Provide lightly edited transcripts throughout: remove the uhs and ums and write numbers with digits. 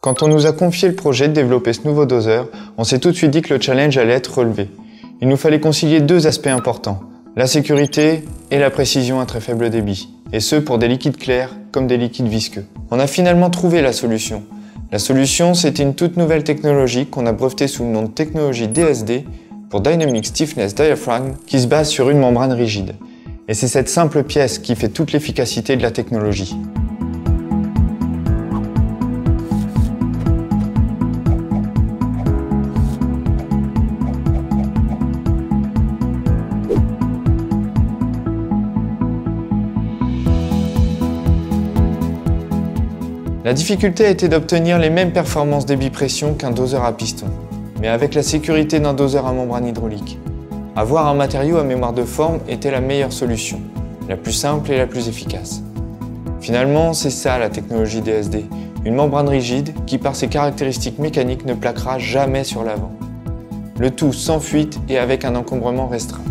Quand on nous a confié le projet de développer ce nouveau doseur, on s'est tout de suite dit que le challenge allait être relevé. Il nous fallait concilier deux aspects importants, la sécurité et la précision à très faible débit, et ce pour des liquides clairs comme des liquides visqueux. On a finalement trouvé la solution. La solution, c'était une toute nouvelle technologie qu'on a brevetée sous le nom de technologie DSD pour Dynamic Stiffness Diaphragm qui se base sur une membrane rigide. Et c'est cette simple pièce qui fait toute l'efficacité de la technologie. La difficulté a été d'obtenir les mêmes performances débit-pression qu'un doseur à piston, mais avec la sécurité d'un doseur à membrane hydraulique. Avoir un matériau à mémoire de forme était la meilleure solution, la plus simple et la plus efficace. Finalement, c'est ça la technologie DSD, une membrane rigide qui par ses caractéristiques mécaniques ne plaquera jamais sur l'avant. Le tout sans fuite et avec un encombrement restreint.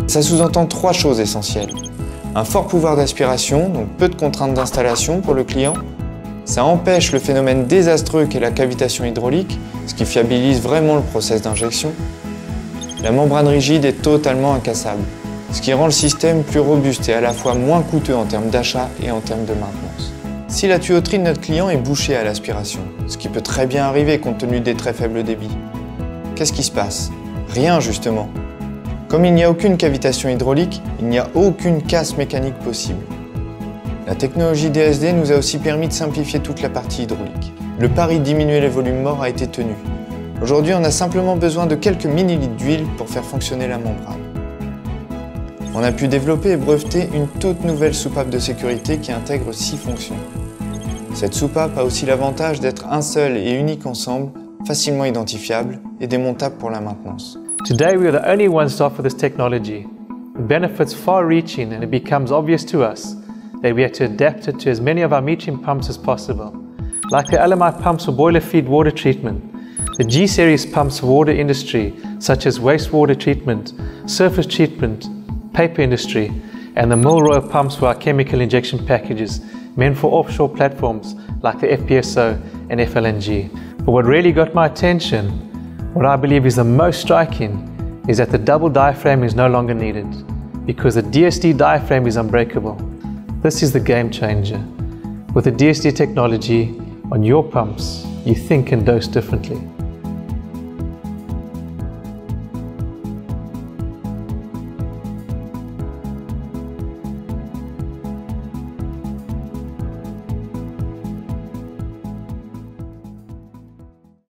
Ça sous-entend trois choses essentielles. Un fort pouvoir d'aspiration, donc peu de contraintes d'installation pour le client. Ça empêche le phénomène désastreux qu'est la cavitation hydraulique, ce qui fiabilise vraiment le process d'injection. La membrane rigide est totalement incassable, ce qui rend le système plus robuste et à la fois moins coûteux en termes d'achat et en termes de maintenance. Si la tuyauterie de notre client est bouchée à l'aspiration, ce qui peut très bien arriver compte tenu des très faibles débits, qu'est-ce qui se passe? Rien justement. Comme il n'y a aucune cavitation hydraulique, il n'y a aucune casse mécanique possible. La technologie DSD nous a aussi permis de simplifier toute la partie hydraulique. Le pari de diminuer les volumes morts a été tenu. Aujourd'hui, on a simplement besoin de quelques millilitres d'huile pour faire fonctionner la membrane. On a pu développer et breveter une toute nouvelle soupape de sécurité qui intègre 6 fonctions. Cette soupape a aussi l'avantage d'être un seul et unique ensemble, facilement identifiable et démontable pour la maintenance. Today we are the only ones to offer this technology. The benefits far-reaching, and it becomes obvious to us that we have to adapt it to as many of our metering pumps as possible. Like the LMI pumps for boiler feed water treatment, the G-series pumps for water industry such as wastewater treatment, surface treatment, paper industry, and the Milroy pumps for our chemical injection packages meant for offshore platforms like the FPSO and FLNG. But what really got my attention, what I believe is the most striking, is that the double diaphragm is no longer needed because the DSD diaphragm is unbreakable. This is the game changer. With the DSD technology on your pumps, you think and dose differently.